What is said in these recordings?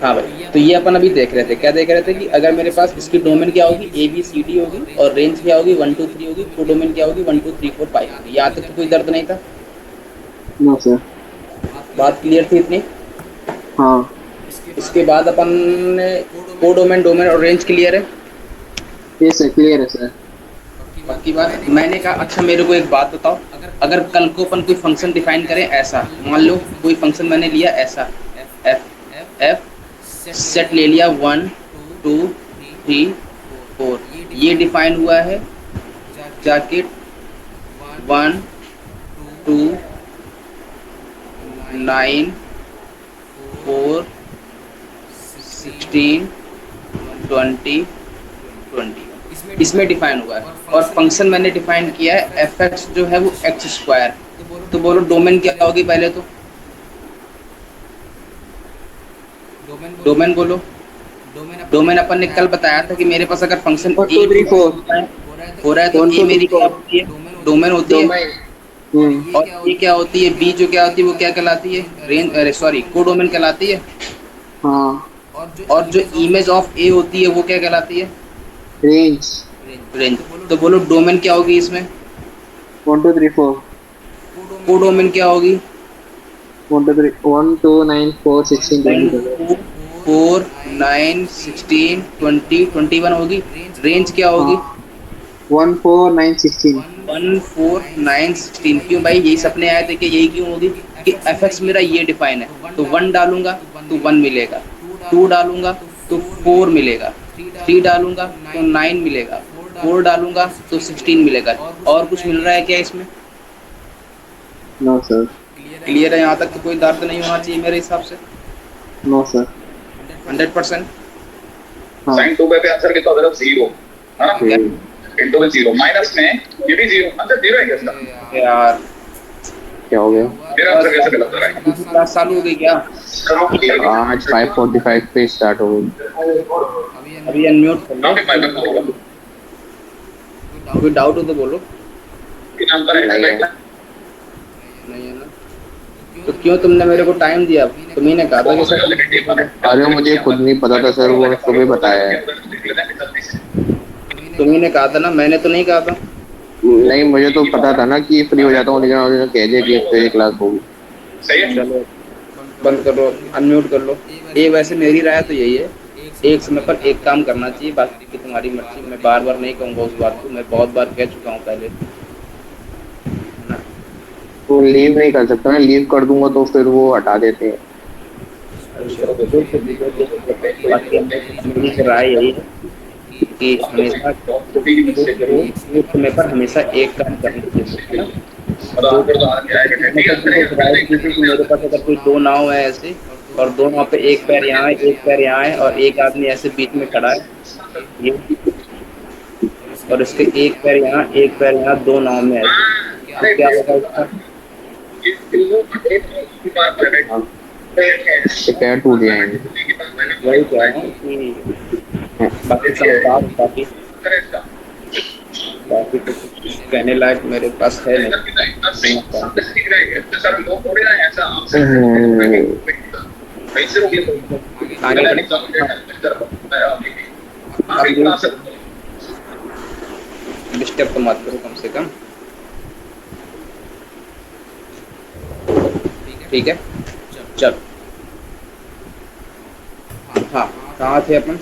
हाँ भाई, तो ये अपन अभी देख रहे थे, क्या देख रहे थे कि अगर मेरे पास इसकी डोमेन क्या होगी, ए बी सी डी होगी, और रेंज क्या होगी, 1 2 3 होगी, को डोमेन क्या होगी, 1 2 3 4 5 होगी। यहाँ तक तो कोई दर्द नहीं था। No sir. बात क्लियर थी इतनी। हाँ। इसके बाद अपन ने को डोमेन, डोमेन और रेंज क्लियर है। ये सर क्लियर है सर। पक्की बात। मैंने कहा अच्छा मेरे को एक बात बताओ, अगर कल को अपन कोई फंक्शन डिफाइन करें ऐसा, मान लो कोई फंक्शन मैंने लिया ऐसा, एफ एफ सेट ले लिया 1 2 3 4, ये डिफाइन हुआ है जाके 1 2 9 4 16 20 20, इसमें डिफाइन हुआ है। और फंक्शन मैंने डिफाइन किया है एफ एक्स जो है वो एक्स स्क्वायर। तो बोलो डोमेन क्या होगी पहले तो, डोमेन बोलो। डोमेन अपन ने कल बताया था कि मेरे पास अगर function one a two three four हो रहा है तो वन ए टू थ्री मेरी क्या फोर होती है, डोमेन होती है। डोमेन। और ये क्या होती है, बी जो क्या होती है वो क्या कहलाती है, रेंज, अरे सॉरी, को डोमेन कहलाती है। हाँ। और जो इमेज ऑफ ए होती है वो क्या कहलाती है, रेंज। रेंज। तो बोलो डोमेन क्या होगी इसमें, 1 2 3 4। को डोमेन क्या होगी, 1 2 9 4 16 20। 9 4 9 16 20 21 होगी। रेंज क्या हाँ। होगी, 1 4 9 16। 1 4 9 16। क्यों भाई, यही सपने आए थे कि यही क्यों होगी कि एफ एक्स मेरा ये डिफाइन है, तो 1 डालूंगा तो 1 मिलेगा, 2 डालूंगा तो 4 मिलेगा, 3 डालूंगा तो 9 मिलेगा, 4 डालूंगा तो 16 मिलेगा। और कुछ मिल रहा है क्या इसमें? No sir. क्लियर है यहाँ तक? तो कोई दर्द नहीं होना चाहिए मेरे हिसाब से। No sir. 100%। हाँ। साइन 2 पे आंसर कितना होगा, 0। हाँ, इंटू में 0 माइनस में ये भी 0, आंसर 0 है क्या इसका? यार क्या हो गया? मेरा आंसर कैसे गलत हो रहा है? क्लास चालू हो गई क्या? आज 5:45 पे स्टार्ट हो गई। अभी अनम्यूट कर लो। टॉपिक माय पे होगा कोई डाउट हो तो बोलो। कि नाम पर है नहीं। नहीं है ना? तो क्यों तुमने मेरे को टाइम दिया? तुम्ही ने कहा था कि सर, अरे मुझे खुद नहीं पता था सर, वो सुबह बताया है। तुम्ही ने कहा था ना, मैंने तो नहीं कहा था। नहीं, मुझे तो पता था ना कि फ्री हो जाता हूँ, लेकिन उन्होंने कह दिया कि फिर क्लास होगी। सही है। चलो बंद कर लो, अनम्यूट कर लो। ये वैसे मेरी राय तो यही है, एक समय पर एक काम करना चाहिए, बाकी की तुम्हारी मर्जी। मैं बार बार नहीं कहूँगा उस बात को, मैं बहुत बार कह चुका हूँ पहले, है ना? तो लीव नहीं कर सकता, मैं लीव कर दूंगा तो फिर वो हटा देते हैं। बाकी मेरी तो राय यही है कि हमेशा एक समय पर हमेशा एक काम करना चाहिए, है ना? दो फिर तो आगे आएगा, ठीक मतलब तुमको एक राय दी थी कि मेरे पास अगर कोई दो नाव है ऐसे, और दो नाव पे एक पैर यहाँ है एक पैर यहाँ है, और एक आदमी ऐसे बीच में खड़ा है, ये, और इसके एक पैर यहाँ एक पैर यहाँ, दो नाव में ऐसे, तो क्या होगा इसका? पैर टूट जाएंगे। वही कह रहा हूँ कि बाकी समझदार, बाकी बाकी तो कुछ कहने लायक मेरे पास है नहीं। आगे डिस्टर्ब तो मत करो कम से कम, ठीक है? चल, हाँ, कहाँ थे अपन,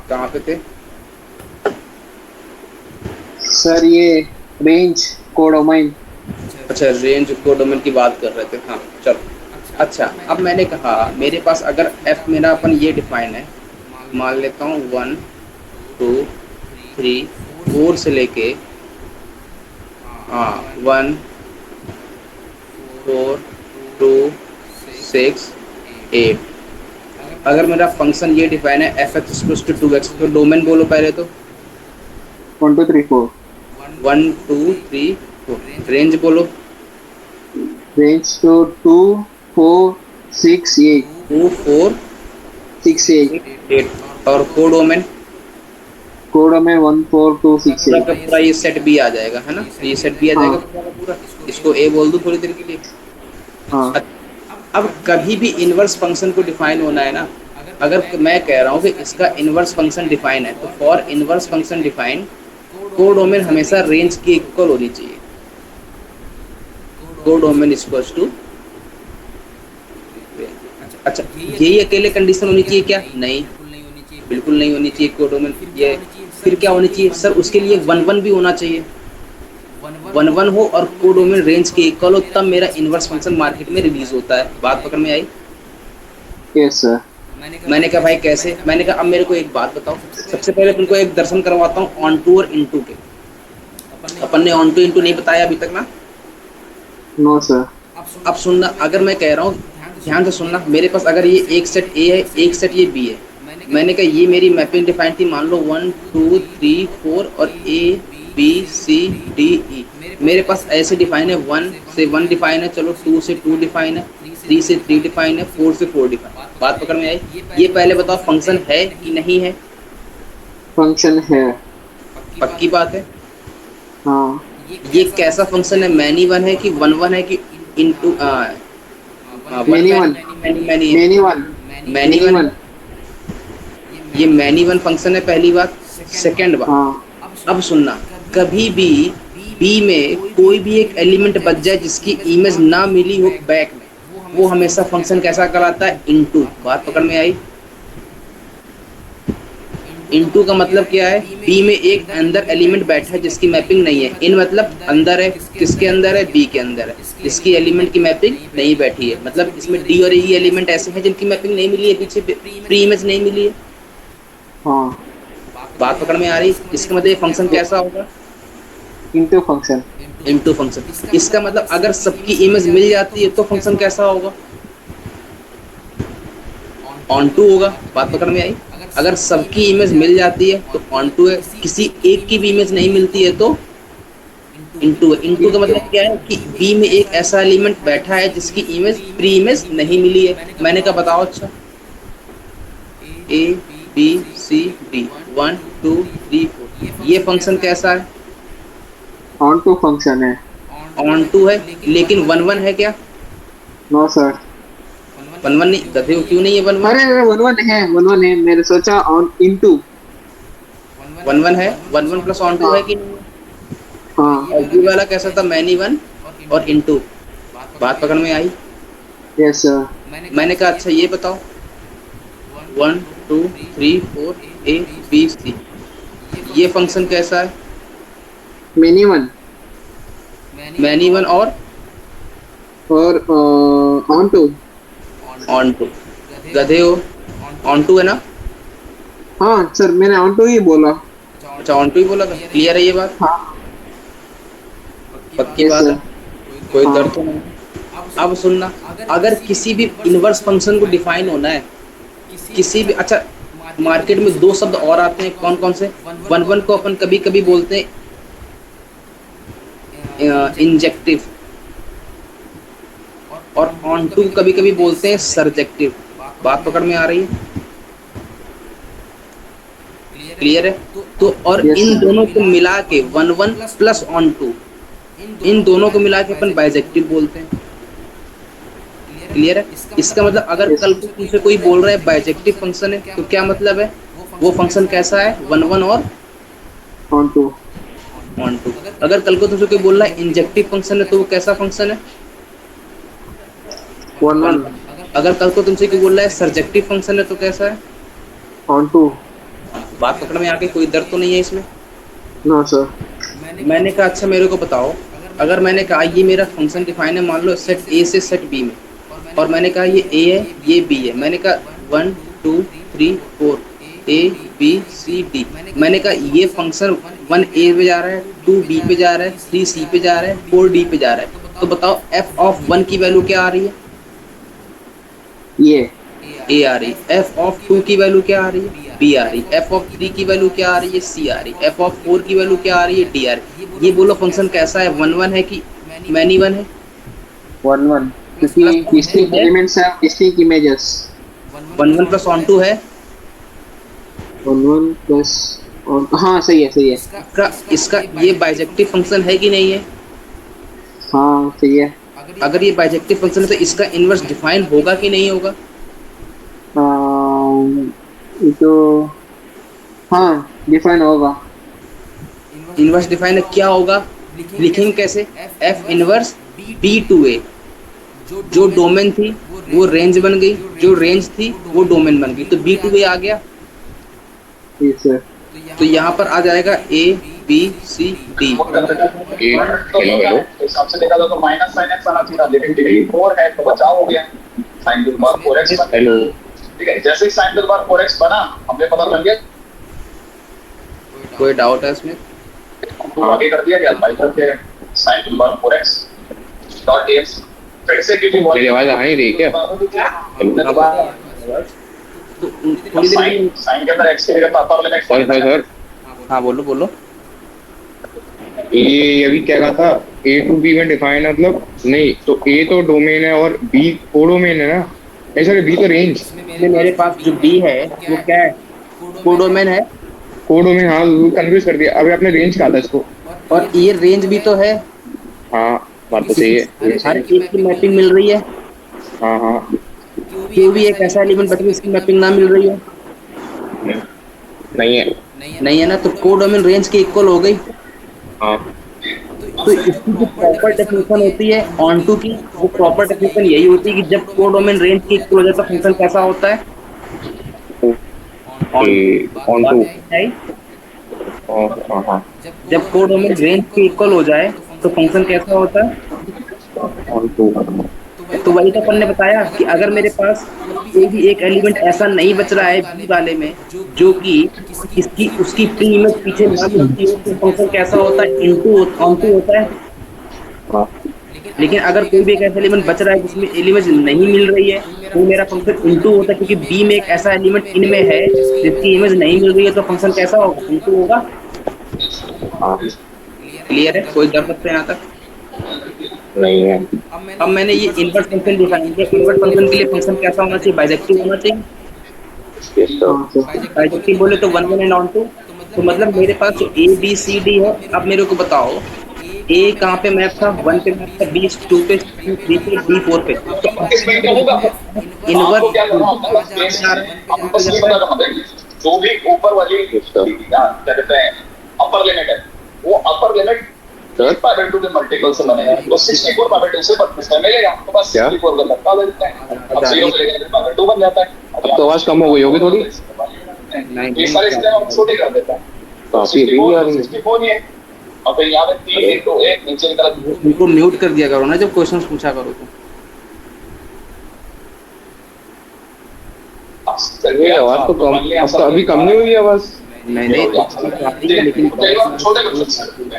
कहाँ पे थे? सर ये रेंज कोडोमाइन। अच्छा, रेंज को डोमेन की बात कर रहे थे, हाँ चलो। अच्छा, अब मैंने कहा मेरे पास अगर एफ मेरा अपन ये डिफाइन है, मान लेता हूँ 1 2 3 4 से लेके, हाँ, 1 4 2 6 8। अगर मेरा फंक्शन ये डिफाइन है F x equals to 2x, तो डोमेन बोलो पहले तो। 1 2 3 4। 1 2 3 4। रेंज बोलो। रेंज तो 2 4 6 8। 2 4 6 8। 8। और को डोमेन कोडोमाइन 1 4 2 6 पूरा का 8। पूरा ये सेट भी आ जाएगा, है ना? ये सेट भी आ जाएगा हाँ। पूरा का पूरा। इसको ए बोल दूं थोड़ी देर के लिए। हाँ अब कभी भी इनवर्स फंक्शन को डिफाइन होना है ना, अगर मैं कह रहा हूँ कि इसका इनवर्स फंक्शन डिफाइन है, तो for inverse function define codomain हमेशा रेंज के इक्वल होनी चाहिए। कोडोमेन इक्वल्स टू, अच्छा यही अकेले कंडीशन होनी चाहिए क्या? नहीं, बिल्कुल नहीं होनी चाहिए कोडोमेन। ये फिर क्या होनी चाहिए सर? उसके लिए वन वन भी होना चाहिए, वन वन हो और कोडोमेन रेंज के इक्वल हो, तब मेरा इनवर्स फंक्शन मार्केट में रिलीज होता है। बात पकड़ में आई? Yes sir. मैंने कहा भाई कैसे? मैंने कहा अब मेरे को एक बात बताओ, सबसे पहले तुमको एक दर्शन करवाता हूँ ऑन टू और इनटू के। अपन ने ऑन टू इनटू नहीं बताया अभी तक ना? No sir. अब सुनना, अगर मैं कह रहा हूँ, ध्यान से सुनना, मेरे पास अगर ये एक सेट ए है, एक सेट ये बी है, मैंने कहा ये मेरी मैपिंग डिफाइन थी, मान लो 1 2 3 4 और ए बी सी डी ई। मेरे पास ऐसे डिफाइन है, 1 से 1 डिफाइन है, चलो 2 से 2 डिफाइन है, 3 से 3 डिफाइन है, 4 से 4 डिफाइन। बात पकड़ में आई? ये पहले बताओ फंक्शन है कि नहीं है? फंक्शन है। पक्की बात है? हाँ ये कैसा फंक्शन है? मैनी वन है कि वन वन है कि into many one. Many one. Many one. ये मैनी वन फंक्शन है, पहली बात। सेकंड बात, हाँ अब सुनना, कभी भी बी में कोई भी एक एलिमेंट बच जाए जिसकी इमेज ना मिली हो बैक में, वो हमेशा फंक्शन कैसा कहलाता है? इनटू। बात पकड़ में आई? इनटू का मतलब क्या है? बी में एक अंदर एलिमेंट बैठा है जिसकी मैपिंग नहीं है। इन मतलब अंदर है, किसके अंदर है? बी के अंदर है, इसकी एलिमेंट की मैपिंग नहीं बैठी है। मतलब इसमें डी और ई एलिमेंट ऐसे हैं जिनकी मैपिंग नहीं मिली है, पीछे प्री इमेज नहीं मिली है। हाँ। बात पकड़ में आ रही? इसका मतलब ये फंक्शन कैसा होगा? Into function. Into function. इसका मतलब अगर सबकी इमेज मिल जाती है तो फंक्शन कैसा होगा? ऑन टू होगा। बात पकड़ में आई? अगर सबकी इमेज मिल जाती है तो ऑन टू है, किसी एक की भी इमेज नहीं मिलती है तो इनटू है। इनटू का मतलब क्या है कि बी में एक ऐसा एलिमेंट बैठा है जिसकी इमेज प्री इमेज नहीं मिली है। मैंने कहा बताओ, अच्छा ए बी सी डी 1 2 3 4, ये फंक्शन कैसा है? ऑन टू फंक्शन है। ऑन टू है, लेकिन वन वन है क्या? No sir. वन वन नहीं, गधे हो, क्यों नहीं है वन वन? अरे वन वन है, मैंने सोचा ऑन इनटू। वन वन है, one one plus on to है कि नहीं? हाँ और ये वाला कैसा था? मैनी वन और इनटू। बात पकड़ में आई? Yes sir. मैंने कहा अच्छा ये बताओ, 1 2 3 4 ए बी सी, ये फंक्शन कैसा है? मैनी वन मैनी वन और ऑन टू। Onto. गधे हो, ऑन टू है ना? हाँ सर, मैंने ऑन टू ही बोला। अच्छा ऑन टू ही बोला था। क्लियर है ये बात? हाँ पक्की yes, बात sir. है? कोई हाँ। दर्द तो नहीं? अब सुनना, अगर किसी भी इनवर्स फंक्शन को डिफाइन होना है, किसी भी, अच्छा मार्केट में दो शब्द और आते हैं, कौन कौन से? वन वन को अपन कभी कभी बोलते हैं इंजेक्टिव, और ऑन टू कभी कभी बोलते हैं सरजेक्टिव। बात पकड़ में आ रही है? क्लियर है? तो और Yes, इन sir. दोनों को मिला के one one plus on two, इन दोनों को मिला के अपन बाइजेक्टिव बोलते हैं। क्लियर है? इसका मतलब अगर Yes. कल को तुमसे कोई बोल रहा है बाइजेक्टिव फंक्शन है, तो क्या मतलब है? वो फंक्शन कैसा है? वन वन और ऑन टू। Onto. अगर कल को तुमसे कोई बोल रहा है इंजेक्टिव फंक्शन है, तो वो कैसा फंक्शन है? One one. अगर कल को तुमसे कोई बोल रहा है सरजेक्टिव फंक्शन है, तो कैसा है? Onto. बात पकड़ में आके कोई दर्द तो नहीं है इसमें? No sir. मैंने कहा अच्छा मेरे को बताओ, अगर मैंने कहा ये मेरा फंक्शन डिफाइन है, मान लो सेट ए से सेट बी में, और मैंने कहा ये ए है ये बी है, मैंने कहा 1 2 3 4 ए बी सी डी, मैंने कहा ये फंक्शन 1 ए पे जा रहा है, 2 बी पे जा रहा है, 3 सी पे जा रहा है, 4 डी पे जा रहा है, तो बताओ एफ ऑफ 1 की वैल्यू क्या आ रही है? ये ए आ रही। एफ ऑफ 2 की वैल्यू क्या आ रही है? बी आ रही। एफ ऑफ 3 की वैल्यू क्या आ रही है? सी आ रही। एफ ऑफ 4 की वैल्यू क्या आ रही है? डी आ रही। ये बोलो फंक्शन कैसा है? वन वन है कि मैनी वन है? वन वन, क्योंकि डिस्टिंक्ट एलिमेंट्स हैं, distinct images. One one plus on to है। वन वन प्लस ऑन, हाँ सही है सही है। इसका ये बाइजेक्टिव फंक्शन है कि नहीं है? हाँ सही है। अगर ये बाइजेक्टिव फंक्शन है तो इसका इनवर्स डिफाइन होगा कि नहीं होगा? तो हाँ डिफाइन होगा। इनवर्स डिफाइन है, क्या होगा? लिखेंगे कैसे? एफ इनवर्स बी टू ए। जो डोमेन थी वो रेंज बन गई, जो रेंज थी वो डोमेन बन गई, तो बी टू ए आ गया। ठीक है। तो यहाँ पर आ जाएगा A B C D. Hello hello हिसाब से देखा तो माइनस साइन एक्स आना चाहिए, लेकिन डिग्री 4 है तो बचाव हो गया। Sine to the power 4x hello ठीक है, जैसे ही sine to the power 4x बना हमें पता चल गया, कोई डाउट है इसमें? तो आगे कर दिया गया बाई करके sign to the power 4x dot ax फिर से क्योंकि मेरी आवाज आ नहीं रही क्या? तो थोड़ी देर साइन साइन के अंदर x की जगह upper limit sir sir sir हाँ बोलो बोलो। ये अभी क्या कहा था? ए टू बी में डिफाइन मतलब नहीं, तो ए तो डोमेन है और बी कोडोमेन है ना? नहीं सर बी तो रेंज। इसमें मेरे पास जो बी है वो क्या है? कोडोमेन है। कोडोमेन हाँ कंफ्यूज कर दिया। अभी आपने रेंज कहा था इसको। और ये रेंज भी तो है, हाँ बात तो सही है। हर एक की मैपिंग मिल रही है। हाँ हाँ क्यों भी एक ऐसा एलिमेंट बचा जिसकी मैपिंग ना मिल रही हो? नहीं है। नहीं है ना, तो कोडोमेन रेंज के इक्वल हो गई। हाँ तो इसकी जो प्रॉपर डेफिनेशन होती है ऑन टू की, वो प्रॉपर डेफिनेशन यही होती है कि जब कोडोमेन रेंज के इक्वल हो जाए तो फंक्शन कैसा होता है? ऑन टू हाँ हाँ जब कोडोमेन रेंज के इक्वल हो जाए तो फंक्शन कैसा होता है? Onto. तो वही तो अपन ने बताया कि अगर मेरे पास कोई भी एक एलिमेंट ऐसा नहीं बच रहा है बी वाले में जो कि इसकी उसकी प्री इमेज पीछे ना मिलती हो, तो फंक्शन कैसा होता है? इनटू ऑन टू होता है। हाँ लेकिन अगर कोई भी एक ऐसा एलिमेंट बच रहा है जिसमें एलिमेंट नहीं मिल रही है तो मेरा फंक्शन इनटू होता है, क्योंकि बी में एक ऐसा एलिमेंट इनमें है जिसकी इमेज नहीं मिल रही है, तो फंक्शन कैसा होगा? इनटू होगा। हाँ क्लियर है? कोई डर सकते हैं यहाँ तक? नहीं है। अब मैंने ये इनवर्स फंक्शन डिफाइन किया। इनवर्स फंक्शन के लिए फंक्शन कैसा होना चाहिए? बाइजेक्टिव होना चाहिए। बाइजेक्टिव बोले तो 1 1 एंड ऑन टू। तो मतलब मेरे पास जो ए बी सी डी है, अब मेरे को बताओ ए कहाँ पे मैप था? 1 पे मैप था, बी 2 पे, सी 3 पे, डी 4 पे। तो इस में क्या होगा आपको क्या करना होगा बस आपको बस ये पता करना है जो भी ऊपर वाली क्या कहते हैं अपर लिमिट है वो अपर लिमिट 8/2 के मल्टीपल से बनेगा, तो 64/2 से 32 में मिलेगा, तो बस 64 को लगा देते हैं, अब 0 मिलेगा 2 बन जाता है। अब तो आवाज कम हो गई होगी थोड़ी। ये सारे स्टेप हम छोटे कर देते हैं, काफी रीड आ रही है। 64 ये और फिर यहाँ पे 3 into 1 नीचे की तरफ उनको म्यूट कर दिया करो ना जब क्वेश्चंस पूछा करो तो। ये आवाज तो कम, अब तो अभी कम नहीं हुई आवाज। नहीं लेकिन छोटे क्वेश्चन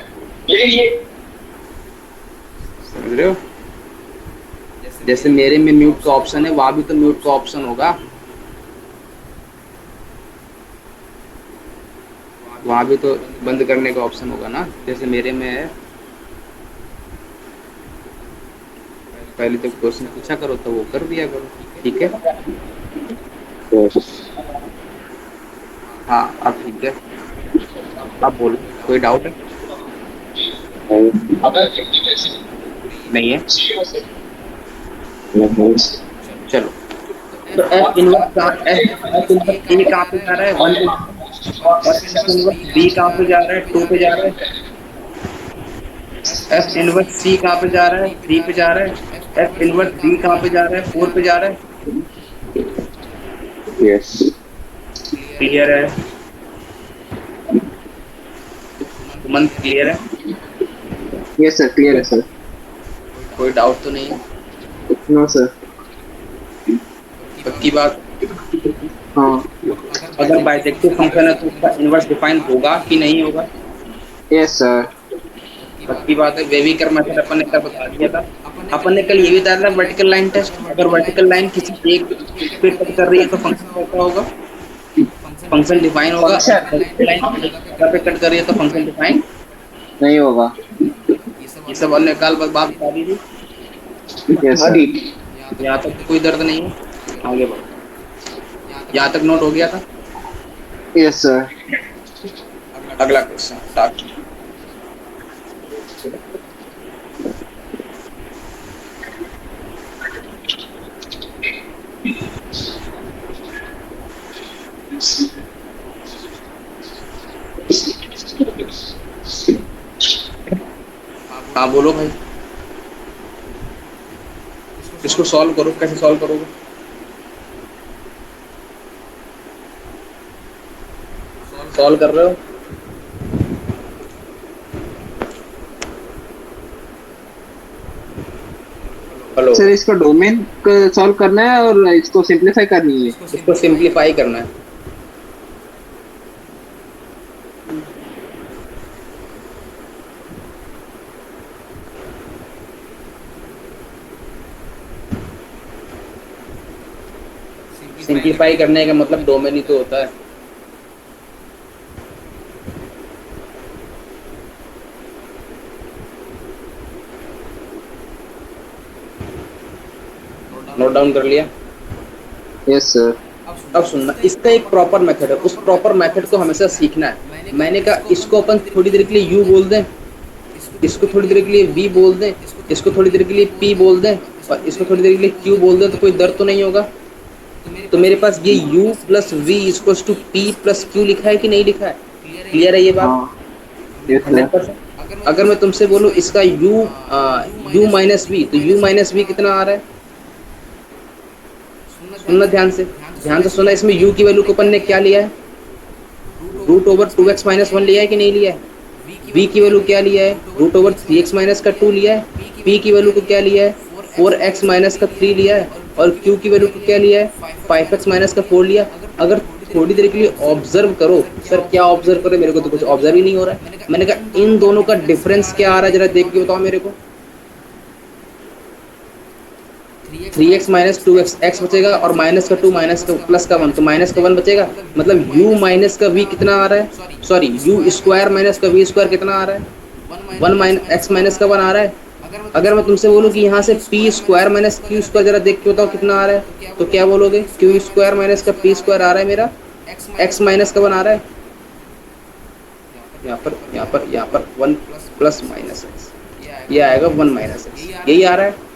लेकिन ये समझ रहे हो? जैसे मेरे में म्यूट का ऑप्शन है, वहां भी तो म्यूट का ऑप्शन होगा, वहां भी तो बंद करने का ऑप्शन होगा ना, जैसे मेरे में है। पहले तो क्वेश्चन पूछा करो तो वो कर दिया करो, ठीक है? हाँ अब ठीक है, अब बोलो, कोई डाउट है? अगर नहीं है? 0 से चलो तो एफ इनवर्स ए कहाँ पे जा रहा है? 1 पे। और एफ इनवर्स बी कहाँ पे जा रहा है? 2 पे जा रहा है। एफ इनवर्स सी कहाँ पे जा रहा है? 3 पे जा रहा है। एफ इनवर्स डी कहाँ पे जा रहा है? 4 पे जा रहा है। यस क्लियर है? मन क्लियर है? यस सर क्लियर है सर। कोई डाउट तो नहीं है? No sir. पक्की बात? हाँ अगर बाइसेक्टिव फंक्शन है तो उसका इनवर्स डिफाइन होगा कि नहीं होगा? Yes sir. पक्की बात है। वेविकर मेथड अपन ने कल बता दिया था। अपन ने कल ये भी बताया था वर्टिकल लाइन टेस्ट। अगर वर्टिकल लाइन किसी एक पे कट कर रही है तो फंक्शन कैसा होगा? फंक्शन डिफाइन होगा। वर्टिकल लाइन पे कट कर रही है तो फंक्शन डिफाइन नहीं होगा। ये सब हमने कल बात बता दी थी। Yes sir. यहाँ तक कोई दर्द नहीं है? आगे बढ़ो। यहाँ तक नोट हो गया था? Yes sir. अगला क्वेश्चन स्टार्ट। हाँ बोलो भाई, इसको सॉल्व करो, कैसे सॉल्व करोगे? सॉल्व कर रहे हो? हेलो, सर इसका डोमेन सॉल्व करना है और इसको सिंप्लीफाई करनी है। इसको सिंप्लीफाई करना है। सिंप्लीफाई करने का मतलब डोमेन ही तो होता है। नोट डाउन कर लिया? Yes sir. अब सुनना, इसका एक प्रॉपर मेथड है, उस प्रॉपर मेथड को हमेशा सीखना है। मैंने कहा इसको अपन थोड़ी देर के लिए यू बोल दें, इसको थोड़ी देर के लिए वी बोल दें, इसको थोड़ी देर के लिए पी बोल दें और इसको थोड़ी देर के लिए क्यू बोल दें, तो कोई दर्द तो नहीं होगा। तो मेरे पास ये u plus v equals to p plus q लिखा है कि नहीं लिखा है? क्लियर है ये बात? हाँ यस सर। 100%। अगर मैं तुमसे बोलूँ इसका u माइनस वी, तो u माइनस वी कितना आ रहा है? सुनना ध्यान से, ध्यान से सुना। इसमें u की वैल्यू को अपन ने क्या लिया है? रूट ओवर 2x माइनस 1 लिया है कि नहीं लिया है? v की वैल्यू क्या लिया है? रूट ओवर 3x माइनस का 2 लिया है। p की वैल्यू को क्या लिया है? 4x माइनस का 3 लिया है। और q की वैल्यू को क्या लिया है? 5x माइनस का 4 लिया। अगर थोड़ी देर के लिए ऑब्जर्व करो, सर क्या ऑब्जर्व करो? मेरे को तो कुछ ऑब्जर्व ही नहीं हो रहा है। मैंने कहा इन दोनों का डिफरेंस क्या आ रहा है, जरा देख के बताओ मेरे को। 3x माइनस 2x, x बचेगा और माइनस का 2 माइनस का प्लस का 1, तो माइनस का 1 बचेगा। मतलब u माइनस का v कितना आ रहा है? सॉरी, u स्क्वायर माइनस का v स्क्वायर कितना आ रहा है? 1 माइनस x माइनस का 1 आ रहा है। अगर मैं तुमसे बोलूँ कि यहाँ से p square minus q square जरा देख के बताओ कितना आ रहा है, तो क्या बोलोगे? q स्क्वायर माइनस का p स्क्वायर आ रहा है मेरा, x माइनस का 1 आ रहा है। यहाँ पर 1 प्लस माइनस x, ये आएगा 1 माइनस x, यही आ रहा है।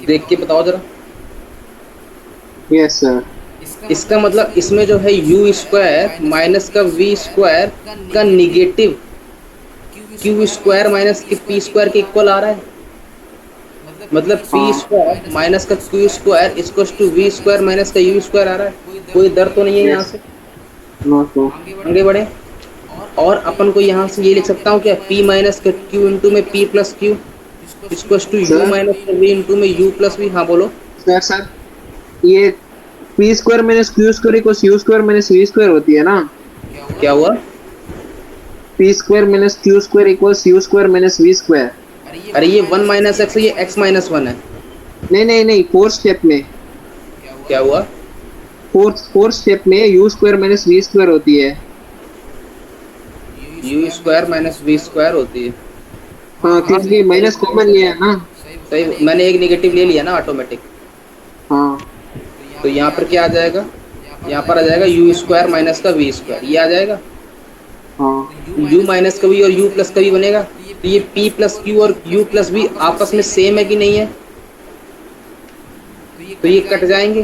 देख के बताओ जरा। Yes sir. इसका मतलब इसमें जो है u स्क्वायर माइनस का v स्क्वायर का निगेटिव q स्क्वायर माइनस के p स्क्वायर के इक्वल आ रहा है। मतलब p स्क्वायर माइनस का q square equals to v square minus का u स्क्वायर आ रहा है। कोई दर्द तो नहीं है यहाँ से? No sir. आगे बढ़े। और अपन को यहाँ से ये लिख सकता हूँ क्या? p माइनस का q इंटू में p plus q equals to u minus का v इंटू में u प्लस v। हाँ बोलो सर ये p square minus q square equals u square minus v square होती है ना? क्या हुआ? P square minus q square equals u square minus v square. अरे ये 1 माइनस एक्स है, ये x माइनस 1 है। नहीं फोर्थ स्टेप में। क्या हुआ? फोर्थ स्टेप में u square minus v square होती है। u square minus v square होती है। हाँ क्योंकि माइनस कॉमन लिया है ना। सही, मैंने एक नेगेटिव ले लिया ना ऑटोमेटिक। हाँ तो यहाँ पर क्या आ जाएगा? यहाँ पर आ जाएगा u स्क्वायर माइनस का v स्क्वायर, ये आ जाएगा। हाँ u माइनस का v और u प्लस का v बनेगा। तो ये p प्लस q और u प्लस v आपस में सेम है कि नहीं है? तो ये कट जाएंगे।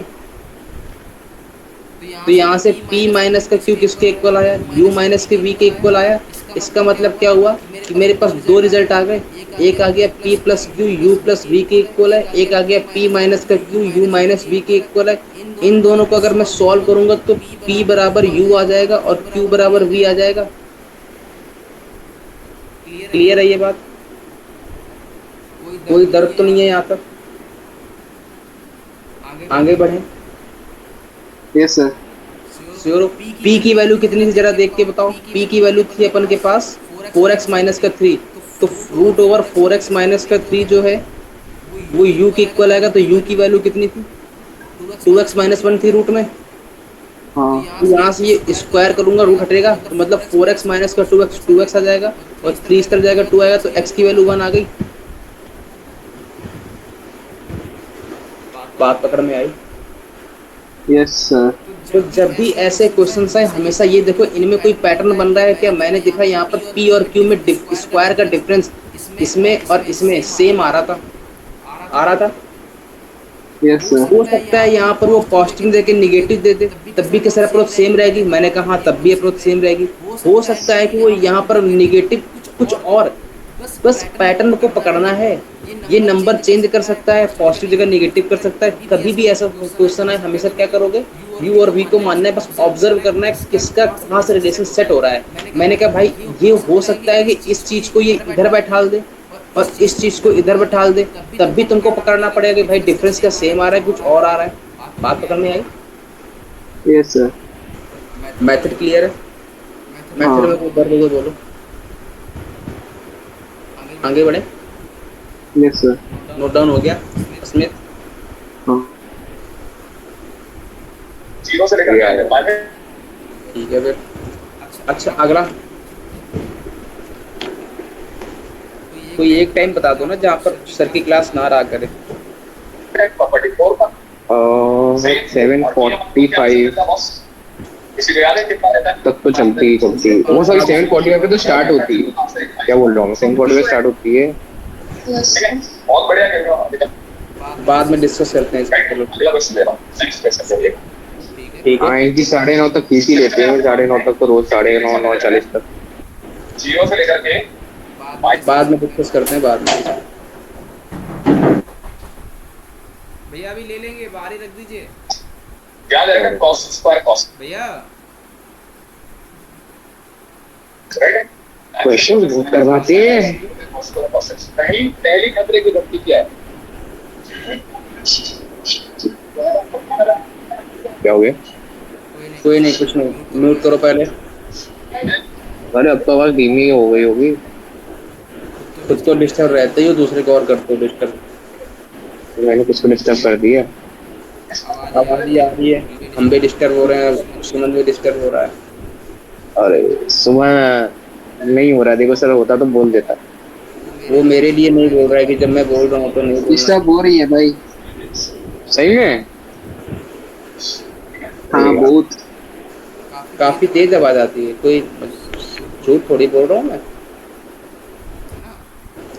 तो यहाँ से p माइनस का q किसके इक्वल आया? u माइनस के v के इक्वल आया। इसका मतलब क्या हुआ कि मेरे पास दो रिजल्ट आ गए। एक आ गया p plus Q u plus v के इक्वल है, एक आ गया p माइनस का q u माइनस v के इक्वल है। इन दोनों को अगर मैं सॉल्व करूंगा तो p बराबर u आ जाएगा और q बराबर v आ जाएगा। क्लियर है ये बात? कोई दर्द तो नहीं है यहाँ तक? आगे बढ़े। Yes sir. श्योर हो? p की वैल्यू कितनी थी जरा देख के बताओ। p की वैल्यू थी अपन के पास 4x माइनस का 3, तो रूट ओवर 4x माइनस का 3 जो है वो u के इक्वल आएगा। तो u की वैल्यू कितनी थी? 2x माइनस 1 थी रूट में। हाँ तो यहाँ से ये स्क्वायर करूंगा, रूट हटेगा, तो मतलब 4x माइनस का 2x आ जाएगा और 3 इस तरफ जाएगा 2 आएगा, तो x की वैल्यू 1 आ गई। बात पकड़ में आई? Yes sir. तो जब भी ऐसे क्वेश्चंस आए हमेशा ये देखो इनमें कोई पैटर्न बन रहा है क्या। मैंने देखा यहाँ पर p और q में स्क्वायर का डिफरेंस इसमें और इसमें सेम आ रहा था। Yes sir. हो सकता है यहाँ पर वो पॉजिटिव देके निगेटिव दे दे, तब भी क्या सर अप्रोच सेम रहेगी? मैंने कहा हाँ तब भी अप्रोच सेम रहेगी। हो सकता है कि वो यहाँ पर निगेटिव कुछ और, बस पैटर्न को पकड़ना है। ये नंबर चेंज कर सकता है, पॉजिटिव जगह निगेटिव कर सकता है, कभी भी ऐसा क्वेश्चन है हमेशा क्या करोगे, यू और वी को मानना है, बस ऑब्जर्व करना है किसका कहाँ से रिलेशन सेट हो रहा है। मैंने कहा भाई ये हो सकता है कि इस चीज को ये इधर बैठाल दे और इस चीज को इधर बैठाल दे, तब भी तुमको पकड़ना पड़ेगा कि भाई डिफरेंस क्या सेम आ रहा है कुछ और आ रहा है। बात पकड़ में आई? Yes sir. मेथड क्लियर है? मेथड में कोई दर्द होगा बोलो, आगे बढ़े। Yes sir. नोट डाउन हो गया स्मिथ? हाँ। 0 से लेकर Yeah, yeah. 5 में ठीक है फिर। अच्छा अगला कोई एक टाइम बता दो ना जहाँ पर सर की क्लास ना रहा करे। प्रॉपर्टी 4 का 7:45 इसी को याद है कितना रहता है? तक तो चलती है। वो सॉरी 7:45 पे तो स्टार्ट होती है, क्या बोल रहा हूँ मैं, 7:45 स्टार्ट होती है। ठीक है, बहुत बढ़िया खेल रहे हो आप। बाद में डिस्कस करते हैं इसको। चलो अगला क्वेश्चन ले रहा हूँ, नेक्स्ट क्वेश्चन चलिए। ठीक है। हाँ इनकी 9:30 तक खींच ही लेते हैं, 9:30 तक तो रोज 9:30 9:40 तक। 0 से लेकर के बाद में डिस्कस करते हैं बाद में। भैया अभी ले लेंगे, बाहर ही रख दीजिए याद रहेगा cos स्क्वायर cos, भैया। राइट है? क्वेश्चन बहुत करवाते हैं। Cos square cos x। कहीं पहली खतरे की गलती क्या है? क्या हो गया? कोई नहीं, कुछ नहीं, म्यूट करो पहले। अरे अब तो आवाज धीमी हो गई होगी। खुद को डिस्टर्ब रहते ही हो, दूसरे को और करते हो डिस्टर्ब। मैंने किसको डिस्टर्ब कर दिया? आवाज ही आ रही है, हम भी डिस्टर्ब हो रहे हैं, सुमन भी डिस्टर्ब हो रहा है। अरे सुबह नहीं हो रहा, देखो सर होता तो बोल देता। वो मेरे लिए नहीं बोल रहा है कि जब मैं बोल रहा हूँ तो नहीं बोल रहा। डिस्टर्ब हो रही है भाई। सही में? हाँ बहुत। काफी तेज आवाज आती है, कोई झूठ थोड़ी बोल रहा हूँ मैं,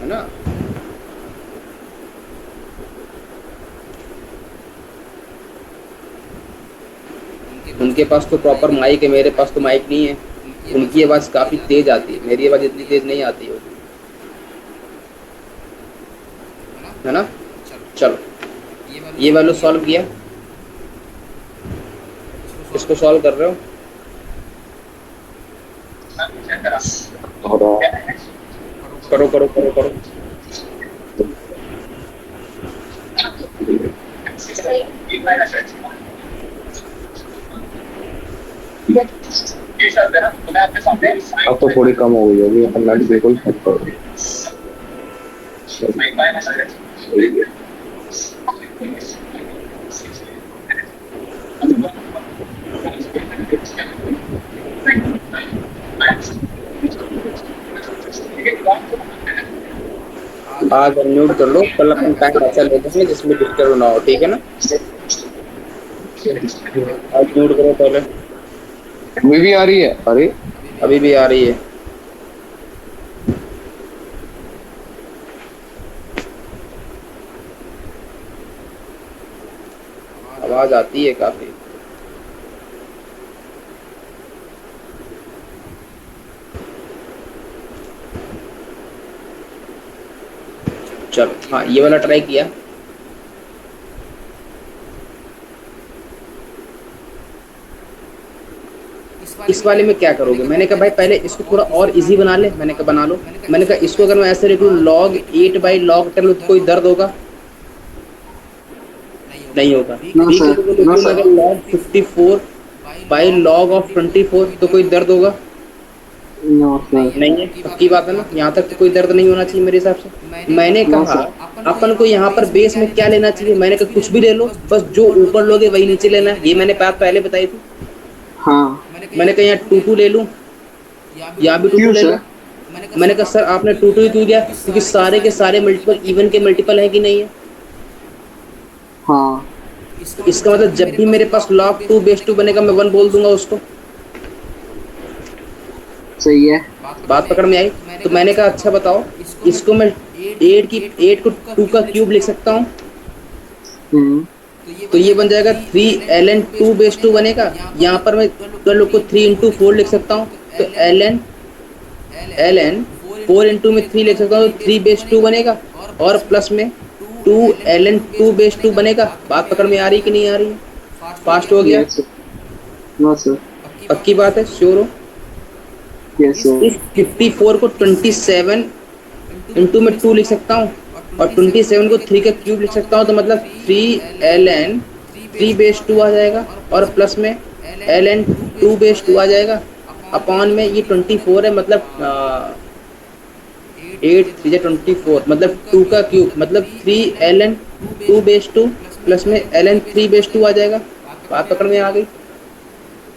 है ना? उनके पास तो प्रॉपर माइक है, मेरे पास तो माइक नहीं है। उनकी आवाज काफी तेज आती है, मेरी आवाज इतनी तेज नहीं आती होगी, है ना? चलो ये वाला सॉल्व किया, इसको सॉल्व कर रहे हो? करो करो करो करो। ये शब्द है ना, तो मैं आपके सामने अब तो थोड़ी कम हो गई होगी, अपना बिल्कुल सेट कर दिया। आज म्यूट कर लो, कल अपन टाइम ऐसा ले लेंगे जिसमें डिस्टर्ब ना हो, ठीक है ना? आज म्यूट करो पहले। अभी भी आ रही है? अरे अभी भी आ रही है। आवाज आती है काफी। चलो हाँ ये वाला ट्राई किया। इस वाले में क्या करोगे? मैंने कहा भाई पहले इसको थोड़ा और इजी बना ले, मैंने कहा बना लो। मैंने कहा इसको अगर मैं ऐसे लिख लूँ log 8/log 10 तो कोई दर्द होगा? नहीं होगा। No, ठीक है, sir. तो लिख No, लूँ sir. अगर log 54/log of 24 तो कोई दर्द होगा? No sir. नहीं है। पक्की बात है ना? यहाँ तक तो कोई दर्द नहीं होना चाहिए मेरे हिसाब से। मैंने कहा अपन को यहाँ पर बेस में क्या लेना चाहिए? मैंने कहा कुछ भी ले लो, बस जो ऊपर लोगे वही नीचे लेना है। ये मैंने बात पहले बताई थी। हाँ। मैंने कहा यहाँ 2 ले लूँ, यहाँ भी 2 क्यों ले सर? लूँ। मैंने कहा सर आपने 2 ही क्यों दिया? क्योंकि सारे के सारे मल्टीपल इवन के मल्टीपल है कि नहीं है? हाँ। इसका मतलब जब भी मेरे पास log 2 बेस 2 बनेगा मैं 1 बोल दूंगा उसको। सही है। बात पकड़ में आई? तो मैंने कहा अच्छा बताओ, इसको मैं 8 को 2 का क्यूब लिख सकता हूँ? हम्म, तो ये बन जाएगा 3ln2/2 बनेगा। यहाँ पर मैं कर को 3 × 4 लिख सकता हूँ, तो ln 4 × में 3 लिख सकता हूँ, तो 3/2 बनेगा, और प्लस में 2ln2/2 बनेगा। बात पकड़ में आ रही कि नहीं आ रही है? फास्ट हो गया? यस सर, नो सर, पक्की बात है? श्योर हो? यस सर, इस 54 को 27 × में 2 लिख सकता हूँ, और 27 को 3 का क्यूब लिख सकता हूँ, तो मतलब 3ln3/2 आ जाएगा, और प्लस में ln2/2 आ जाएगा। अपॉन में ये 24 है, मतलब 8 3 24, मतलब 2 का क्यूब, मतलब 3ln2/2 प्लस में ln3/2 आ जाएगा। बात पकड़ में आ गई?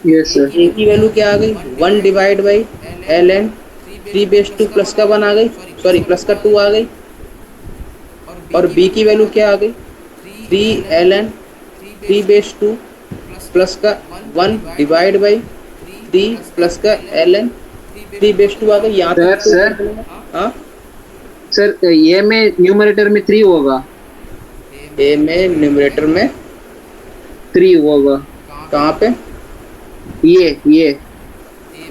यस सर, ए की वैल्यू क्या आ गई? 1/ln3/2 प्लस का 1 आ गई, सॉरी प्लस का 2 आ गई, और बी की वैल्यू क्या आ गई? 3ln3/2 प्लस का 1/3 प्लस का ln3/2 आ गई। यहाँ तक सर, हाँ, सर ये में न्यूमरेटर में 3 होगा, ए में न्यूमरेटर में 3 होगा, कहाँ पे? ये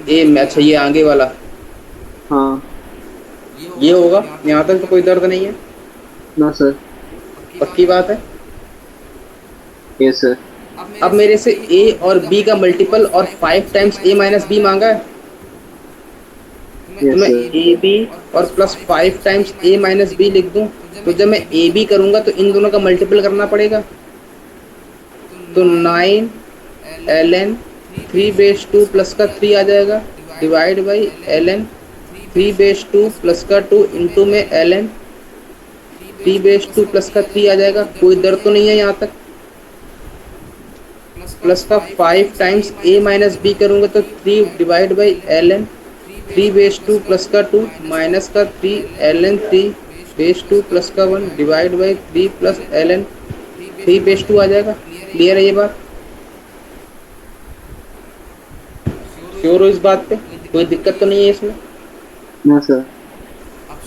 ए में, अच्छा ये आगे वाला, हाँ, ये होगा। यहाँ तक तो कोई दर्द नहीं है? नो सर, पक्की बात है? यस सर, अब मेरे से ए और बी का मल्टीपल और 5 टाइम्स a माइनस बी मांगा है, तो यस मैं सर, ए बी और plus 5 times a minus b लिख दूं, तो जब मैं ए बी करूंगा तो इन दोनों का मल्टीपल करना पड़ेगा, तो 9ln3/2 प्लस का 3 आ जाएगा, डिवाइड बाई ln3/2 प्लस का 2 इंटू में ln3/2 प्लस का 3 आ जाएगा। कोई दर्द तो नहीं है यहाँ तक? प्लस का 5 टाइम्स a माइनस बी करूँगा तो 3 डिवाइड बाई ln3/2 प्लस का 2 माइनस का 3 ln3/2 प्लस का 1 डिवाइड बाई 3 प्लस ln3/2 आ जाएगा। क्लियर है ये बात? श्योर हो इस बात पे? कोई दिक्कत तो नहीं है इसमें? नो सर,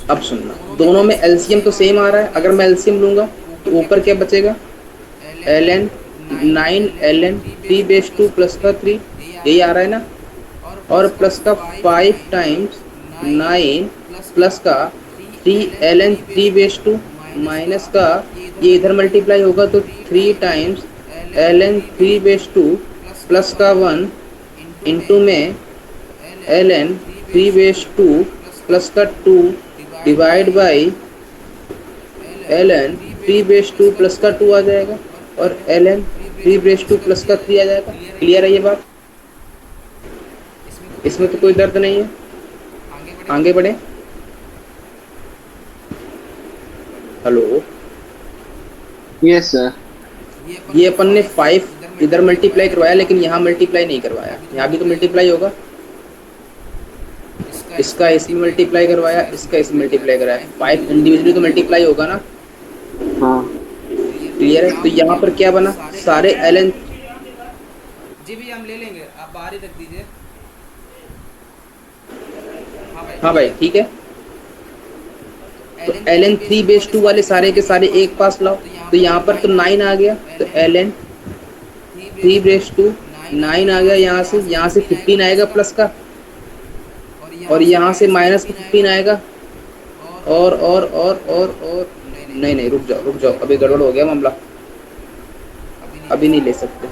अब सुनना, दोनों में एलसीएम तो सेम आ रहा है। अगर मैं एलसीएम लूँगा तो ऊपर क्या बचेगा? ln 9ln3/2 प्लस का 3, यही आ रहा है ना, और प्लस का 5 टाइम्स 9 प्लस का 3ln3/2 माइनस का ये इधर मल्टीप्लाई होगा तो 3 टाइम्स ln3/2 प्लस का 1 इंटू में ln3/2 प्लस का 2 डिवाइड बाई ln3/2 प्लस का 2 आ जाएगा, और ln3/2 प्लस का 3 आ जाएगा। क्लियर है ये बात? इसमें तो कोई दर्द नहीं है। आगे बढ़े। हेलो, यस सर, ये अपन ने 5 इधर मल्टीप्लाई करवाया, लेकिन यहाँ मल्टीप्लाई नहीं करवाया। यहाँ भी तो मल्टीप्लाई होगा, इसका इसमें मल्टीप्लाई करवाया, इसका इसमें मल्टीप्लाई कराया, 5 इंडिविजुअली तो मल्टीप्लाई होगा ना। हाँ, क्लियर है? तो यहाँ पर क्या बना? सारे ln, जी भी हम ले लेंगे, आप बाहर ही रख दीजिए। हाँ भाई ठीक है। तो ln3/2 वाले सारे के सारे एक पास लाओ, तो यहाँ पर तो 9 आ गया, तो ln3/2 9 आ गया। यहाँ से 15 आएगा प्लस का, और यहाँ से माइनस का 15 आएगा, और नहीं रुक जाओ, अभी गड़बड़ हो गया मामला, अभी नहीं ले सकते।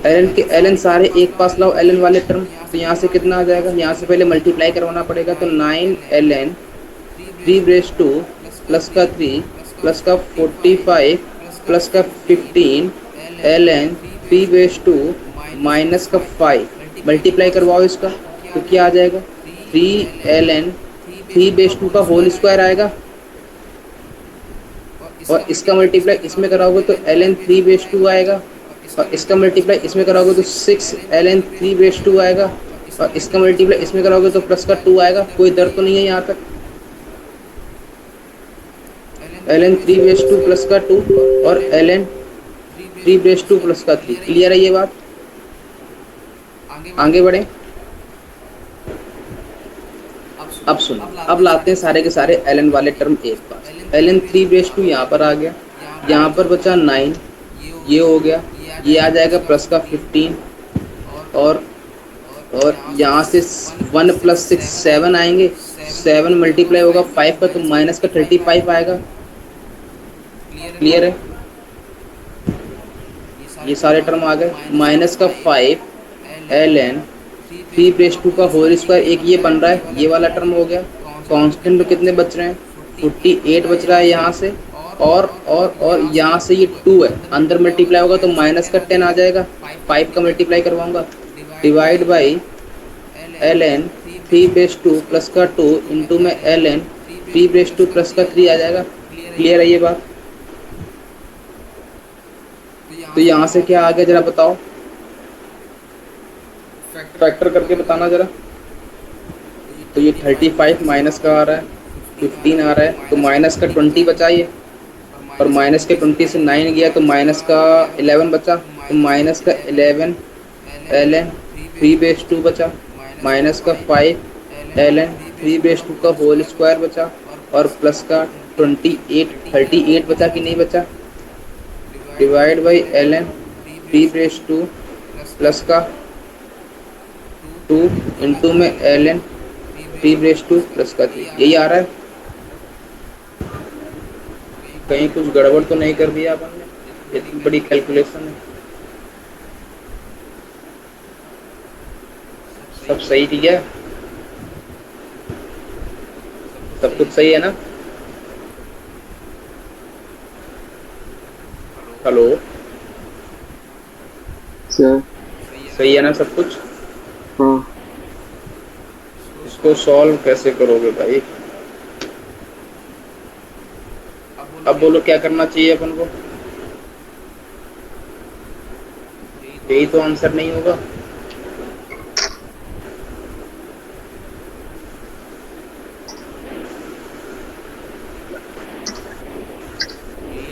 ln सारे एक पास लाओ, ln वाले टर्म, तो यहाँ से कितना आ जाएगा? यहाँ से पहले मल्टीप्लाई करवाना पड़ेगा, तो 9ln3/2 प्लस का 3 प्लस का 45 प्लस का 15 ln3/2 माइनस का 5 मल्टीप्लाई करवाओ इसका, तो क्या आ जाएगा? 3ln3/2 का होल स्क्वायर आएगा, और इसका मल्टीप्लाई इसमें कराओगे तो ln3/2 आएगा, और इसका मल्टीप्लाई इसमें कराओगे तो 6ln3/2 आएगा, और इसका मल्टीप्लाई इसमें कराओगे तो प्लस का 2 आएगा। कोई दर्द तो नहीं है यहाँ तक? ln3/2 प्लस का 2 और ln3/2 प्लस का 3। क्लियर है ये बात? आगे बढ़े। अब सुनो, अब लाते हैं सारे के सारे ln वाले टर्म एक पास। ln3/2 यहाँ पर आ गया, यहाँ पर बचा 9, ये हो गया, ये आ जाएगा प्लस का 15, और यहाँ से 1 + 6 7 आएंगे, 7 मल्टीप्लाई होगा 5 का तो माइनस का 35 आएगा। क्लियर है? ये सारे टर्म आ गए। माइनस का 5 ln 3/2 का होल स्क्वायर, एक ये बन रहा है, ये वाला टर्म हो गया। कांस्टेंट कितने बच रहे हैं? 48 बच रहा है यहाँ से, और यहाँ से ये 2 है, अंदर मल्टीप्लाई होगा तो माइनस का 10 आ जाएगा। 5 का मल्टीप्लाई करवाऊंगा, डिवाइड बाई ln 3/2 प्लस का 2 इंटू में ln 3/2 प्लस का 3 आ जाएगा। क्लियर है ये बात? तो यहाँ से क्या आ गया जरा बताओ, फैक्टर करके बताना जरा। तो ये 35 माइनस का आ रहा है, 15 आ रहा है, तो माइनस का 20 बचा ये, और माइनस के 20 से 9 गया तो माइनस का 11 बचा, तो माइनस का 11 ln 3/2 बचा, माइनस का 5 ln 3/2 का होल स्क्वायर बचा, और प्लस का 38 बचा कि नहीं बचा, डिवाइड बाई ln 3/2 प्लस का 2 इंटू में ln 3/2 प्लस का 3। यही आ रहा है? कहीं कुछ गड़बड़ तो नहीं कर दिया अपन ने? इतनी बड़ी कैलकुलेशन है, सब सही ठीक है? सब कुछ सही है ना? Hello, sir. सही है ना सब कुछ? हाँ। इसको सॉल्व कैसे करोगे भाई? अब बोलो क्या करना चाहिए अपन को? यही तो आंसर नहीं होगा?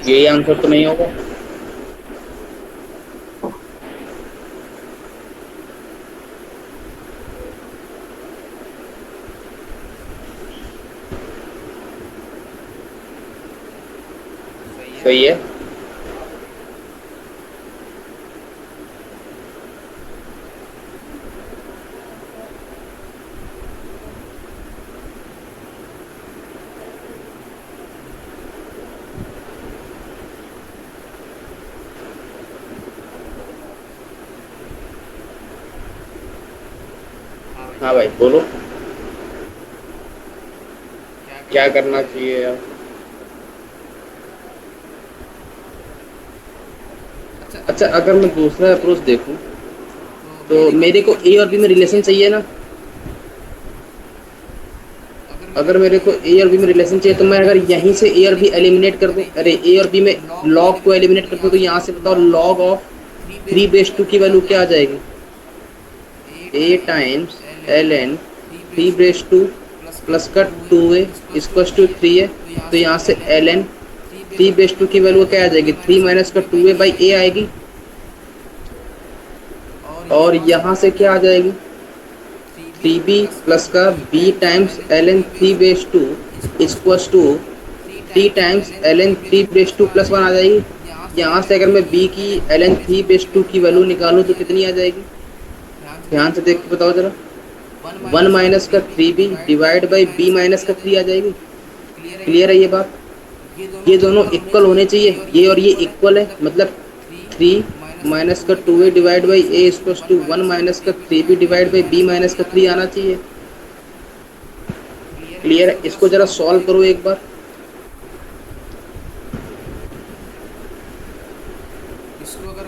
यही आंसर तो नहीं होगा? सही है? हाँ भाई बोलो, क्या करना चाहिए यार? अच्छा, अगर मैं दूसरा अप्रोच देखूं तो मेरे को ए और बी में रिलेशन चाहिए ना? अगर मेरे को ए और बी में रिलेशन चाहिए तो मैं अगर यहीं से ए और बी एलिमिनेट कर दूं, अरे ए और बी में लॉग को एलिमिनेट कर दूं, तो यहाँ से बताओ लॉग ऑफ 3/2 की वैल्यू क्या आ जाएगी? ए टाइम्स ln 3/2 प्लस का 2a इक्वल टू 3 है, तो यहाँ से ln 3/2 की वैल्यू क्या आ जाएगी? 3 माइनस का 2a बाई a आएगी, और यहाँ से क्या आ जाएगी? 3b प्लस का b times ln 3/2 equal to 3 times ln 3/2 plus 1 आ जाएगी। यहाँ से अगर मैं b की ln 3/2 की वैल्यू निकालूँ तो कितनी आ जाएगी? ध्यान से देख के बताओ जरा। 1 माइनस का 3b divide by b minus का 3 आ जाएगी। क्लियर है ये बात? ये दोनों इक्वल होने चाहिए, ये और ये इक्वल है, मतलब 3 माइनस का 2a divide by a equal to 1 minus का 3b divide by b minus का 3 आना चाहिए। क्लियर है? इसको जरा सॉल्व करो एक बार।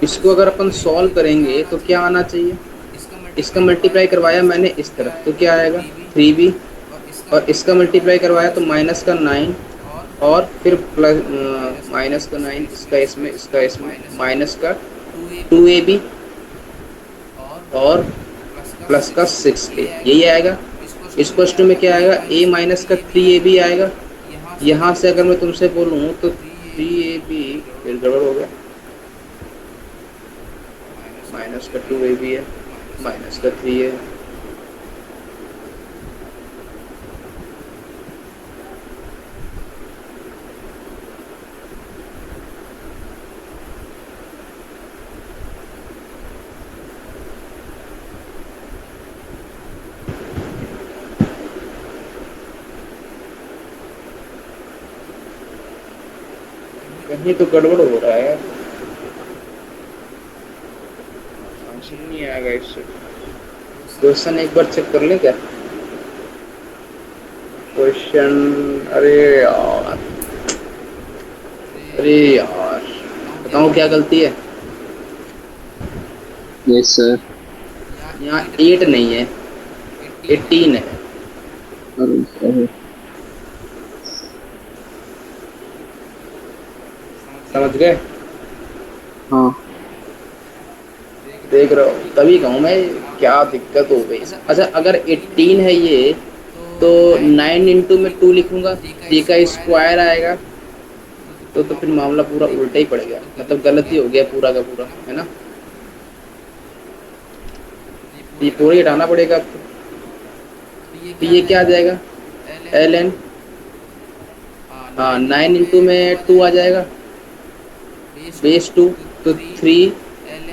इसको अगर अपन सॉल्व करेंगे तो क्या आना चाहिए? इसका मल्टीप्लाई करवाया मैंने इस तरफ, तो क्या आएगा? 3b, और इसका मल्टीप्लाई करवाया तो माइनस का 9, और फिर प्लस माइनस का 9, इसका इसमें माइनस का 2ab, और प्लस का 6a, यही आएगा। इक्वल टू में क्या आएगा? a माइनस का 3ab आएगा। यहाँ से अगर मैं तुमसे बोलूँ तो 3ab, फिर गड़बड़ हो गया, माइनस का 2ab है, माइनस का 3 है, कहीं तो गड़बड़ हो रहा है, आंसर नहीं आएगा इससे। क्वेश्चन एक बार चेक कर ले क्या क्वेश्चन। अरे यार, अरे यार, बताओ क्या गलती है। Yes sir. यहाँ 8 नहीं है, 18 है। अरे समझ गए? हाँ देख रहे हो, तभी कहूँ मैं क्या दिक्कत हो गई। अच्छा, अगर 18 है ये, तो 9 इंटू में 2 लिखूंगा, 3 का स्क्वायर आएगा, तो फिर मामला पूरा उल्टा ही पड़ गया, मतलब गलती हो गया पूरा का पूरा, है ना। ये पूरा ही हटाना पड़ेगा आपको। तो ये क्या आ जाएगा, ln, हाँ 9 इंटू में 2 आ जाएगा, बेस 2, तो 3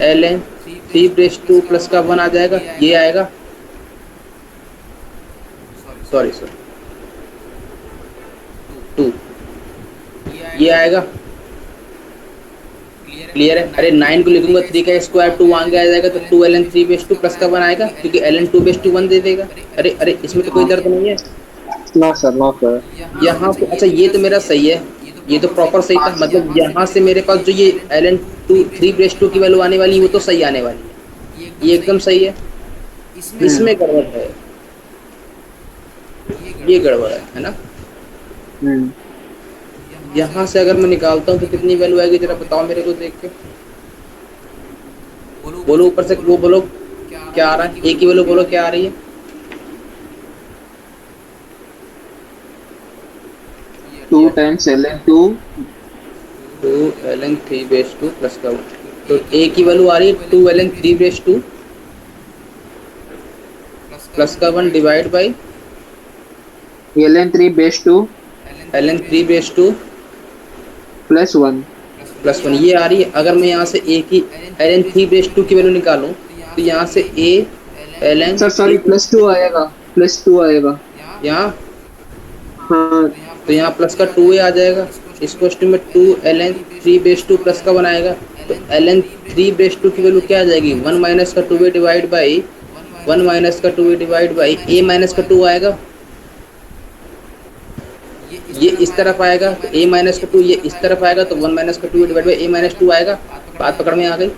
ln 3 बेस 2 प्लस का 1 आ जाएगा, ये आएगा, सॉरी 2, ये आएगा। क्लियर है? अरे 9 को लिखूंगा, 3 का स्क्वायर 2 आगे आ जाएगा, तो 2 ln 3 बेस 2 प्लस का 1 आएगा, क्योंकि ln 2 बेस 2 1 दे देगा। अरे इसमें तो कोई दर्द नहीं है। ना सर, ना सर। यहाँ पे अच्छा, ये तो मेरा सही है, ये तो प्रॉपर सही था, मतलब यहाँ से मेरे पास जो ये ln 3 बेस 2 की वैल्यू आने वाली है वो तो सही आने वाली है, ये एकदम सही है। इसमें गड़बड़ है, ये गड़बड़ है ना। यहाँ से अगर मैं निकालता हूँ तो कितनी वैल्यू आएगी, जरा बताओ मेरे को देख के। बोलो ऊपर से, वो बोलो क्या आ रहा है, एक ही वैल्यू बोलो क्या आ रही है। 2 times ln 2 ln 3 base 2 plus का 1, तो एक ही वैल्यू आ रही है 2 ln 3 बेस 2 प्लस का 1 divide by ln 3 base 2 ln 3 base 2 plus 1। ये आ रही है। अगर मैं यहाँ से एक ही ln 3 बेस 2 की वैल्यू निकालूं, तो यहाँ से a ln sir sorry, plus 2 आएगा, प्लस 2 आएगा यहाँ, हाँ। तो यहाँ प्लस का 2a आ जाएगा, इस क्वेश्चन में 2 ln 3 बेस 2 प्लस का 1 आएगा, तो ln 3 बेस 2 की वैल्यू क्या आ जाएगी, 1 माइनस का 2a डिवाइड बाई 1 माइनस का 2a divide by a minus का 2 आएगा, ये इस तरफ आएगा, तो a माइनस का 2 ये इस तरफ आएगा, तो 1 माइनस का 2 डिवाइड बाई a माइनस 2 आएगा। बात पकड़ में आ गई?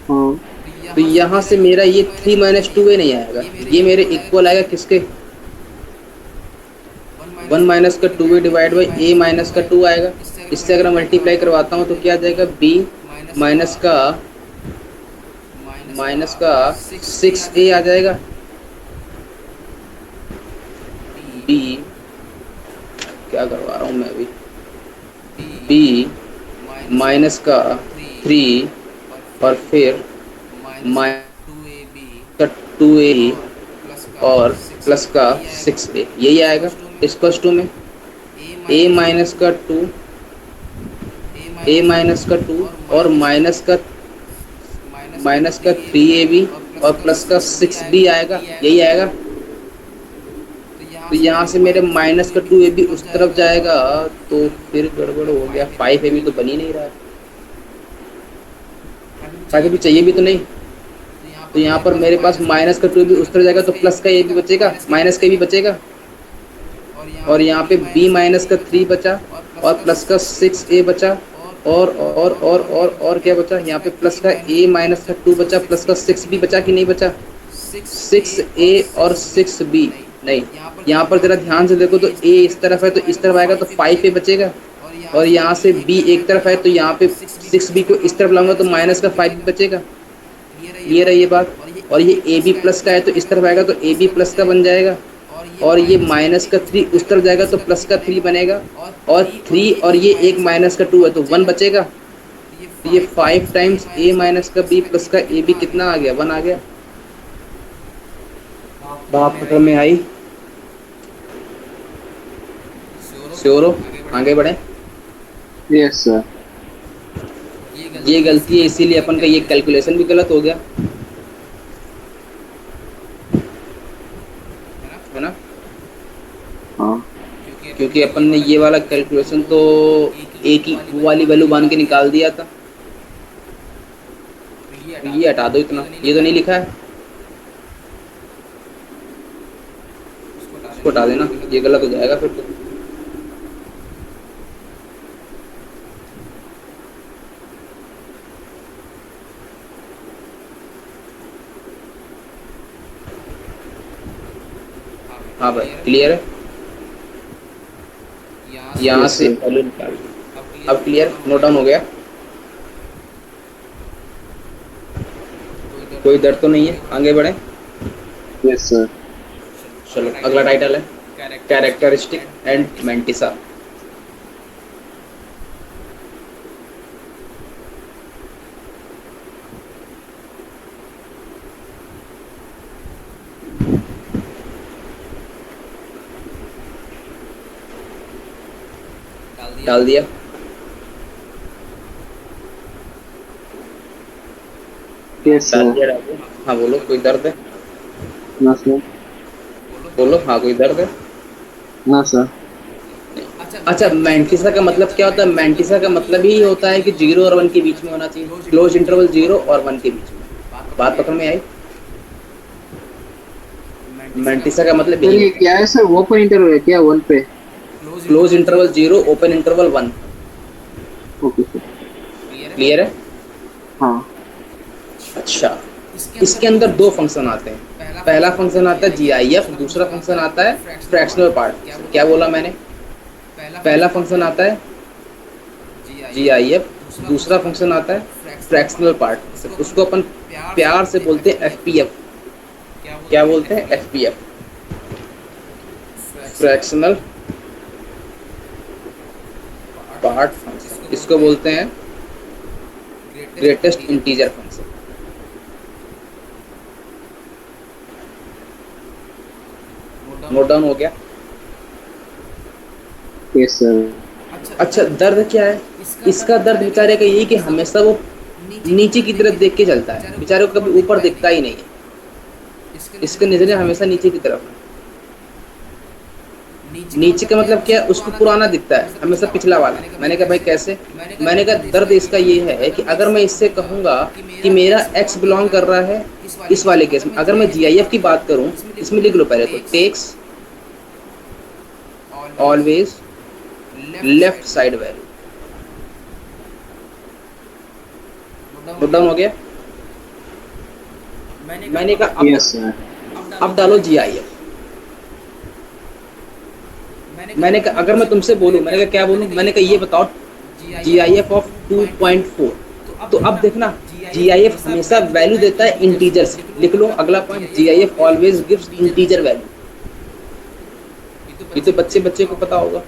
हाँ तो यहाँ से मेरा ये 3 माइनस 2a नहीं आएगा, ये मेरे इक्वल आएगा किसके, 1 माइनस का 2a divide by a minus का 2 आएगा। इससे अगर मल्टीप्लाई करवाता हूँ तो क्या आ जाएगा, b माइनस का 6a आ जाएगा, b क्या करवा रहा हूँ मैं अभी, b माइनस का 3 और फिर माइनस का 2a और प्लस का 6a, यही आएगा। इस क्वेश्चन में a माइनस का 2 और माइनस का 3ab और प्लस का 6b आएगा, यही आएगा। तो यहाँ से मेरे माइनस का 2ab उस तरफ जाएगा, तो फिर गड़बड़ हो गया, 5ab तो बन ही नहीं रहा है, ताकि भी चाहिए भी तो नहीं। तो यहाँ पर मेरे पास माइनस का 2ab उस तरफ जाएगा, तो प्लस का a भी बचेगा, माइनस का भी बचेगा, और यहाँ पे b माइनस का 3 बचा और प्लस का 6a बचा, और क्या बचा, यहाँ पे प्लस का a माइनस का 2 बचा, प्लस का 6b बचा कि नहीं बचा, 6a और 6b नहीं। यहाँ पर जरा ध्यान से देखो, तो a इस तरफ है तो इस तरफ आएगा, तो 5a बचेगा, और यहाँ से b एक तरफ है तो यहाँ पे 6b को इस तरफ लाऊंगा तो माइनस का 5 बचेगा, ये रही ये बात। और ये ab प्लस का है तो इस तरफ आएगा तो ab प्लस का बन जाएगा, और ये माइनस का 3 उस तरफ जाएगा तो प्लस का 3 बनेगा, और 3 और ये एक माइनस का 2 है तो 1 बचेगा। तो ये 5 टाइम्स a माइनस का b प्लस का ab कितना आ गया, 1 आ गया। बात पकड़ में आई? श्योर हो? आगे बढ़े। Yes sir. ये गलती है, इसीलिए अपन का ये कैलकुलेशन भी गलत हो गया, है ना। हाँ क्योंकि क्योंकि अपन ने ये वाला कैलकुलेशन तो एक ही वो वाली वैल्यू मान के निकाल दिया था। ये हटा दो, इतना ये तो नहीं लिखा है, इसको हटा देना, ये गलत हो जाएगा फिर तो। हाँ भाई क्लियर है, यहाँ से वैल्यू निकाल दी। अब क्लियर, नोट डाउन हो गया, कोई दर्द तो नहीं है, आगे बढ़े। Yes sir. चलो अगला टाइटल है कैरेक्टरिस्टिक एंड मेंटिसा। डाल दिया। यस डाल सर। दिया, डाल दिया। हाँ बोलो, कोई दर्द है? ना सर। बोलो हाँ, कोई दर्द है? ना सर। अच्छा, मैंटिसा का मतलब क्या होता है? मैंटिसा का मतलब ही होता है कि 0 और 1 के बीच में होना चाहिए, क्लोज इंटरवल 0 और 1 के बीच में। बात पकड़ में आई? मैंटिसा का मतलब सर ये यही, क्या है सर? ओपन इंटरवल है क्या 1 पे? Close interval 0, open interval 1। Okay sir. Clear है? हाँ। अच्छा, इसके अंदर दो फंक्शन आते हैं। पहला फंक्शन आता है GIF, दूसरा फंक्शन आता है फ्रैक्शनल पार्ट। क्या बोला मैंने? पहला फंक्शन आता है GIF, दूसरा फंक्शन आता है फ्रैक्शनल पार्ट। उसको अपन प्यार से बोलते हैं FPF। क्या बोलते हैं? FPF, fractional part function. इसको बोलते हैं greatest integer function. Note down हो गया? Yes sir. अच्छा, दर्द क्या है इसका? दर्द बेचारे का यही कि हमेशा वो नीचे की तरफ देख के चलता है, बेचारे को कभी ऊपर दिखता ही नहीं है। इसका नजरिया हमेशा नीचे की तरफ है। नीचे का मतलब क्या है? उसको पुराना दिखता है, हमेशा पिछला वाला। मैंने कहा भाई कैसे? मैंने कहा दर्द इसका ये है कि अगर मैं इससे कहूँगा कि मेरा X बिलोंग कर रहा है इस वाले केस में, अगर मैं GIF की बात करूँ, इसमें लिख लो पहले तो takes always left side value. Note down हो गया? मैंने कहा यस सर। अब डालो GIF। मैंने कहा अगर मैं तुमसे बोलूं, मैंने कहा क्या बोलूं? मैंने कहा ये बताओ GIF ऑफ 2.4। तो अब देखना, GIF हमेशा वैल्यू देता है इंटीजर्स। लिख लो अगला point, GIF always gives integer value. ये तो बच्चे को पता होगा।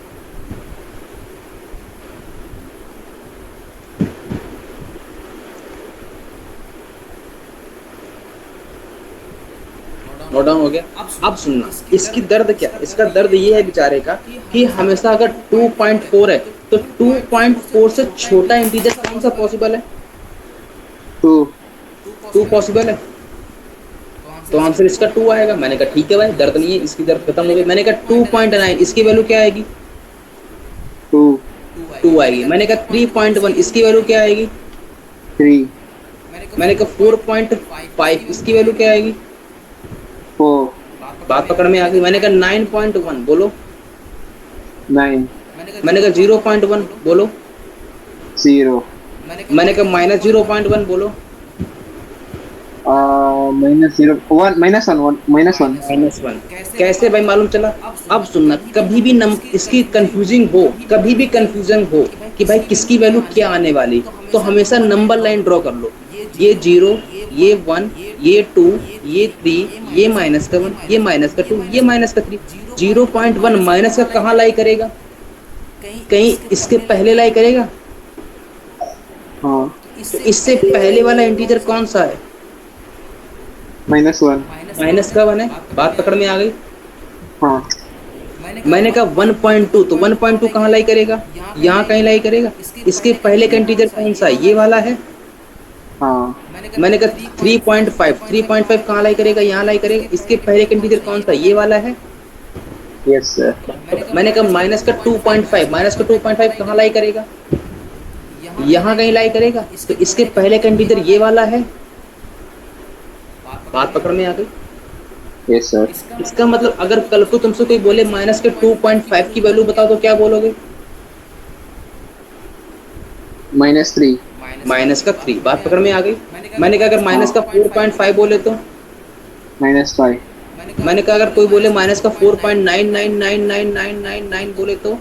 नोट डाउन हो गया? अब सुनना, इसकी दर्द क्या? इसका दर्द ये है बेचारे का कि हमेशा अगर 2.4 है तो 2.4 से छोटा इंटीजर कौन सा पॉसिबल है? 2 पॉसिबल है, तो आंसर इसका 2 आएगा। मैंने कहा ठीक है भाई, दर्द नहीं है, इसकी दर्द खत्म हो गई। मैंने कहा 2.9, इसकी वैल्यू क्या आएगी? 2 आएगी। मैंने कहा 3.1, इसकी वैल्यू क्या आएगी? 3। मैंने कहा 4.5, इसकी वैल्यू क्या आएगी? 4। बात पकड़ में आ गई? मैंने कहा 9.1, बोलो। 9। मैंने कहा 0.1, बोलो। 0। मैंने कहा -0.1, बोलो। -1। कैसे भाई मालूम चला? अब सुनना, कभी भी इसकी कंफ्यूजिंग हो, कभी भी कंफ्यूजन हो कि भाई किसकी वैल्यू क्या आने वाली, तो हमेशा नंबर लाइन ड्रॉ कर लो। ये 0, ये 1, ये 2, ये 3, ये -1, ये -2, ये -3। 0.1 माइनस का कहाँ लाई करेगा? कहीं इसके पहले लाई करेगा। हाँ। तो इससे पहले वाला इंटीजर कौन सा है? -1। माइनस का 1 है। बात पकड़ में आ गई? हाँ। मैंने कहा 1.2, तो 1.2 कहाँ लाई करेगा? यहाँ कहीं लाई करेगा। इसके पहले का इंटीजर कौन सा है? ये वाला है। हाँ। मैंने कहा 3.5 कहाँ लाई करेगा? यहाँ लाई करेगा। इसके पहले का इंटीजर कौन सा? ये वाला है। Yes sir. मैंने कहा माइनस का 2.5, माइनस का 2.5 कहाँ लाई करेगा? यहाँ कहीं लाई करेगा। तो इसके पहले का इंटीजर ये वाला है। बात पकड़ में आ गई? Yes sir. इसका मतलब अगर कल को तुमसे कोई बोले माइनस के 2.5 की वैल्यू बताओ तो क्या बोलोगे? -3। माइनस का 3। बात पकड़ में आ गई? मैंने कहा अगर माइनस का 4.5 बोले तो? -5। मैंने कहा अगर कोई बोले माइनस का 4.99999999 बोले तो?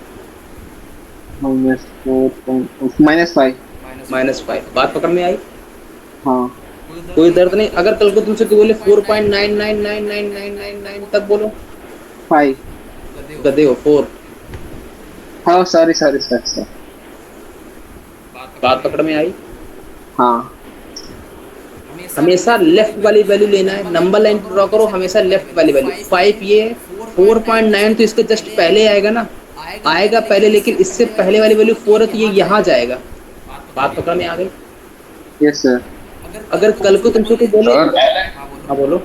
-5। -5। बात पकड़ में आई? हाँ। कोई दर्द नहीं। अगर कल को तुमसे कोई बोले 4.99999999 तब बोलो? 5। गधे हो, 4। हाँ सॉरी सर। बात पकड़ में आई? हाँ। हमेशा लेफ्ट वाली वैल्यू लेना है। नंबर लाइन ड्रॉ करो, हमेशा लेफ्ट वाली वैल्यू। 5 ये है, 4.9 तो इसके जस्ट पहले आएगा ना, आएगा पहले, लेकिन इससे पहले वाली वैल्यू 4 है तो ये यहाँ जाएगा। बात पकड़ में आ गई? Yes sir. अगर कल को तुमसे कोई बोले, सर हाँ बोलो।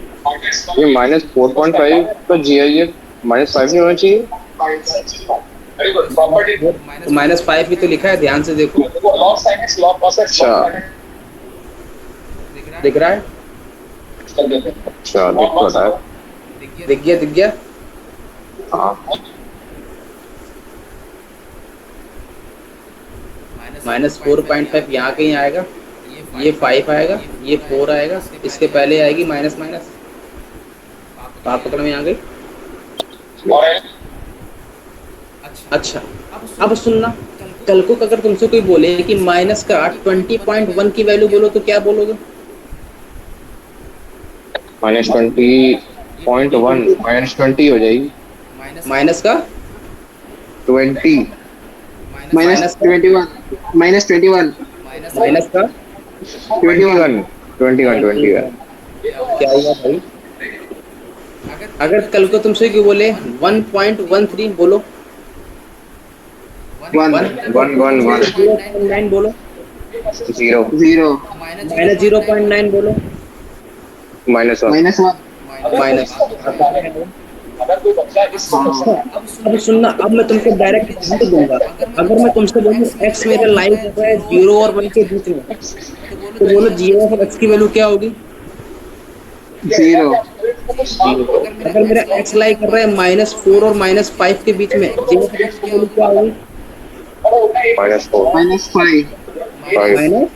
ये -4.5 का GIF -5 नहीं होना चाहिए? वेरी गुड प्रॉपर्टी तो -5 भी तो लिखा है, ध्यान से देखो। देखो log sign is log process अच्छा। दिख रहा है? अच्छा दिख तो रहा है। दिख गया। हाँ -4.5 यहाँ कहीं आएगा, ये 5 आएगा, ये 4 आएगा, इसके पहले आएगी माइनस। बात पकड़ में आ गई? और अच्छा, अब सुनना। कल को अगर तुमसे कोई बोले कि माइनस का 20.1 की वैल्यू बोलो तो क्या बोलोगे? -20.1 -20 हो जाएगी। माइनस का 20 माइनस का -21। माइनस का 21 क्या हुआ भाई? अगर कल को तुमसे कोई बोले 1.13 बोलो, 1 0.9 बोलो, 0 0 -0.9 बोलो, -1 -1। माइनस। अगर कोई बच्चा इस अब सुनना, अब मैं तुमको डायरेक्ट हिंट दूंगा। अगर मैं तुमसे बोलूं x मेरा लाइन कर रहा है 0 और 1 के बीच में, तो बोलो g(x) की वैल्यू क्या होगी? 0। अगर मेरा x लाई कर रहा है -4 और -5 के बीच में, g(x) की वैल्यू क्या होगी? -4 -5। 5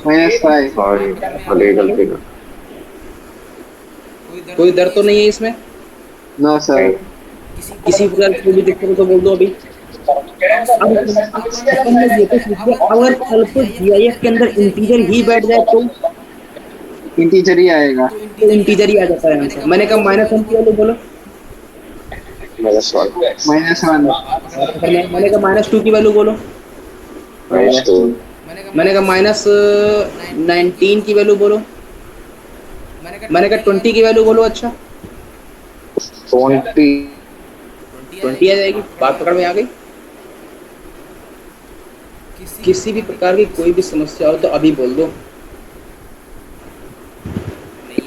-5। सॉरी भले गलती कर। कोई डर तो नहीं है इसमें? No sir. किसी प्रकार की कोई भी दिक्कत हो तो बोल दो अभी। अब अपन ने ये तो सीखा, अगर कल को GIF के अंदर इंटीजर ही बैठ जाए तो इंटीजर ही आएगा। इंटीजर ही आ जाता है आंसर। मैंने कहा -1 की वैल्यू बोलो, -1 -1। मैंने कहा -2 की वैल्यू बोलो, -2 मैंने कहा -19 की वैल्यू बोलो, मैंने कहा 20 की वैल्यू बोलो। अच्छा 20 20 आ जाएगी। बात पकड़ में आ गई? किसी भी प्रकार की कोई भी समस्या हो तो अभी बोल दो।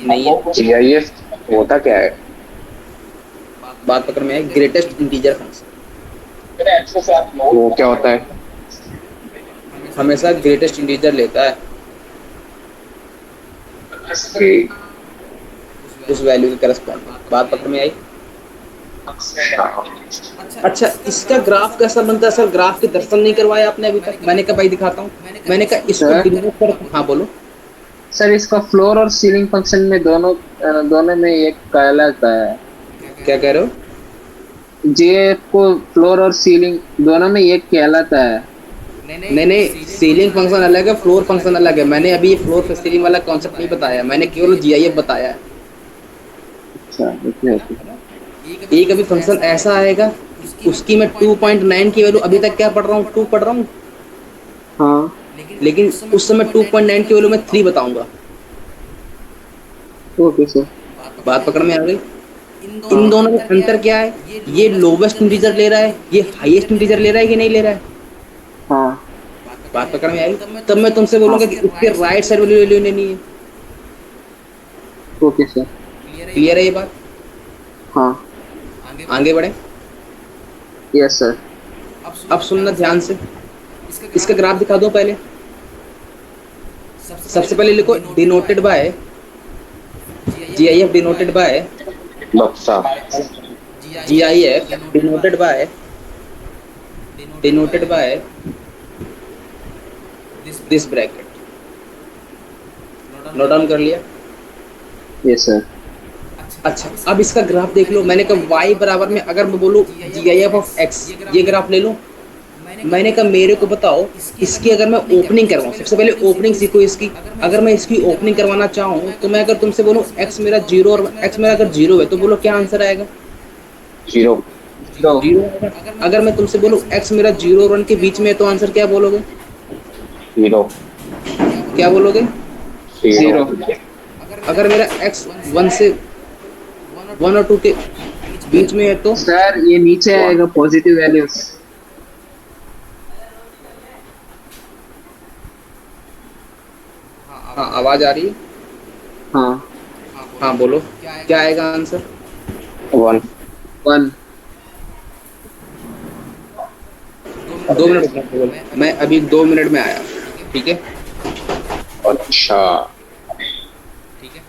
नहीं है। GIF होता क्या है? बात पकड़ में आई? Greatest integer function. वो क्या होता है? हमेशा ग्रेटेस्ट इंटीजर लेता है कि उस वैल्यू के करस्पॉन्डिंग। बात पकड़ में आई? अच्छा, इसका ग्राफ कैसा बनता है सर? ग्राफ के दर्शन नहीं करवाया आपने अभी तक। मैंने कहा भाई दिखाता हूँ। मैंने कहा इसको सर? डिनोट कर। हाँ बोलो। सर इसका फ्लोर और सीलिंग फंक्शन में दोनों में एक कहलाता है। क्या कह रहे हो? GIF को फ्लोर और सीलिंग दोनों में एक कहलाता है। नहीं, सीलिंग फंक्शन अलग है, फ्लोर फंक्शन अलग है। मैंने अभी ये फ्लोर सीलिंग वाला कॉन्सेप्ट नहीं बताया, मैंने केवल GIF बताया है। अच्छा ओके। एक अभी फंक्शन ऐसा आएगा, उसकी मैं 2.9 की वैल्यू अभी तक क्या पढ़ रहा हूँ? 2 पढ़ रहा हूँ, हाँ लेकिन उस समय 2.9 की वैल्यू मैं 3 बताऊंगा। Okay sir. बात पकड़ में आ गई? इन दोनों में अंतर क्या है? ये लोवेस्ट इंटीजर ले रहा है, ये हाईएस्ट इंटीजर ले रहा है कि नहीं ले रहा है? हाँ बात पकड़ में आई? तब मैं तुमसे बोलूंगा कि उसके राइट साइड वाली वैल्यू लेनी है। Okay sir. क्लियर है ये बात? हाँ आगे बढ़े। Yes sir. अब सुनना ध्यान से, इसका ग्राफ दिखा दो पहले। सबसे पहले लिखो denoted by GIF, denoted by बक्सा GIF, denoted by this bracket. Note down कर लिया? Yes sir. अच्छा, अब इसका ग्राफ देख लो। मैंने कहा y बराबर में अगर मैं बोलूँ GIF ऑफ x, ये ग्राफ ले लूँ। मैंने कहा मेरे को बताओ इसकी अगर मैं ओपनिंग करवाऊँ, सबसे पहले ओपनिंग सीखो इसकी। अगर मैं इसकी ओपनिंग करवाना चाहूँ तो मैं अगर तुमसे बोलूँ x मेरा 0 और x मेरा अगर 0 है तो बोलो क्या आंसर आएगा? 0 0 आएगा। अगर मैं तुमसे बोलूँ x मेरा 0 और 1 के बीच में है तो आंसर क्या बोलोगे? 0 क्या बोलोगे? 0 अगर मेरा x 1 से 1 और 2 के बीच में है तो सर ये नीचे आएगा पॉजिटिव वैल्यूज। हाँ, आवाज आ रही है? हाँ हाँ बोलो, क्या आएगा आंसर? 1 1। 2 मिनट, मैं अभी 2 मिनट में आया, ठीक है? अच्छा ठीक है।